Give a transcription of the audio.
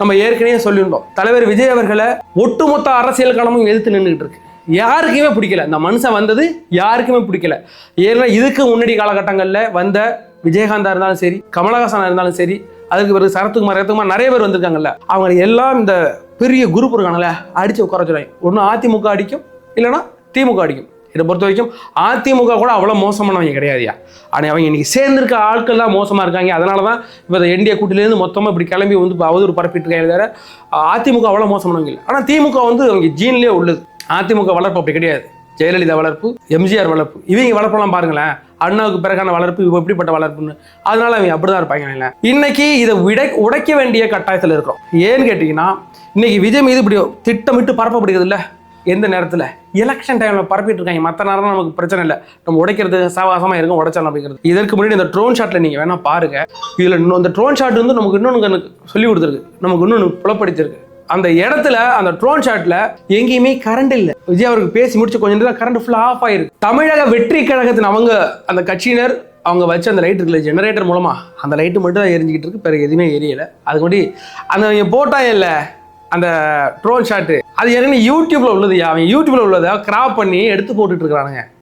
நம்ம ஏற்கனவே சொல்லியிருந்தோம், தலைவர் விஜய் அவர்களை ஒட்டுமொத்த அரசியல் களமும் எதிர்த்து நின்றுட்டு இருக்கு. யாருக்குமே பிடிக்கல, இந்த மனுஷன் வந்தது யாருக்குமே பிடிக்கல. ஏன்னா இதுக்கு முன்னாடி காலகட்டங்களில் வந்த விஜயகாந்தா இருந்தாலும் சரி, கமலஹாசனா இருந்தாலும் சரி, அதுக்கு பிறகு சரத்குமார் நிறைய பேர் வந்திருக்காங்கல்ல, அவங்க எல்லாம் இந்த பெரிய குரூப் இருக்காங்கல்ல அடிச்சு உட்கார வச்சுருவாங்க. ஒன்று அதிமுக அடிக்கும், இல்லைன்னா திமுக அடிக்கும். இதை பொறுத்த வரைக்கும் அதிமுக கூட அவ்வளோ மோசமானவங்க கிடையாதுயா. ஆனால் அவங்க இன்னைக்கு சேர்ந்திருக்க ஆட்கள் தான் மோசமாக இருக்காங்க. அதனால தான் இப்போ என்டிஏ கூட்டிலேருந்து மொத்தமாக இப்படி கிளம்பி வந்து இப்போ அவதூறு பரப்பிட்டு இருக்காங்க. வேற அதிமுக அவ்வளோ மோசமானவங்க இல்லை. ஆனால் திமுக வந்து அவங்க ஜீன்லேயே உள்ளது. அதிமுக வளர்ப்பு அப்படி கிடையாது. ஜெயலலிதா வளர்ப்பு, எம்ஜிஆர் வளர்ப்பு, இவங்க வளர்ப்பெல்லாம் பாருங்களேன், அண்ணாவுக்கு பிறகான வளர்ப்பு இப்போ எப்படிப்பட்ட வளர்ப்புன்னு. அதனால அவங்க அப்படிதான் இருப்பாங்க. இன்னைக்கு இதை உடைக்க வேண்டிய கட்டாயத்தில் இருக்கிறோம். ஏன்னு கேட்டீங்கன்னா, இன்னைக்கு விஜய் மீது இப்படி திட்டமிட்டு பரப்பப்படுகிறது இல்லை. எந்த நேரத்தில் எலெக்ஷன் டைமில் பரப்பிட்டு இருக்காங்க. மற்ற நேரம் நமக்கு பிரச்சனை இல்லை, நம்ம உடைக்கிறது சாவாசமாக இருக்கும், உடைச்சாலும் அப்படிங்கிறது. இதற்கு முன்னாடி இந்த ட்ரோன் ஷாட்டில் நீங்கள் வேணால் பாருங்க. இதில் இந்த ட்ரோன் ஷாட் வந்து நமக்கு இன்னொன்று சொல்லி கொடுத்துருக்கு, நமக்கு இன்னொன்று புலப்படுத்திருக்கு. அந்த இடத்துல அந்த ட்ரோன் ஷாட்ல எங்கேயுமே கரண்ட் இல்லை. விஜய் அவருக்கு பேசி முடிச்சு கொஞ்சம் நேரம் கரண்ட் ஃபுல்லாக ஆஃப் ஆயிருக்கு. தமிழக வெற்றி கழகத்தின் அவங்க அந்த கட்சியினர் அவங்க வச்சு அந்த லைட் இருக்குல்ல, ஜெனரேட்டர் மூலமா அந்த லைட்டு மட்டும் தான் எரிஞ்சிக்கிட்டு இருக்கு, பிறகு எதுவுமே எரியலை. அதுக்கு முன்னாடி அந்த போட்டா இல்லை அந்த ட்ரோன் ஷாட்டு, அது ஏற்கனவே யூடியூப்ல உள்ளது. அவன் யூடியூப்ல உள்ளதை கிராப் பண்ணி எடுத்து போட்டுட்டு இருக்கிறானுங்க.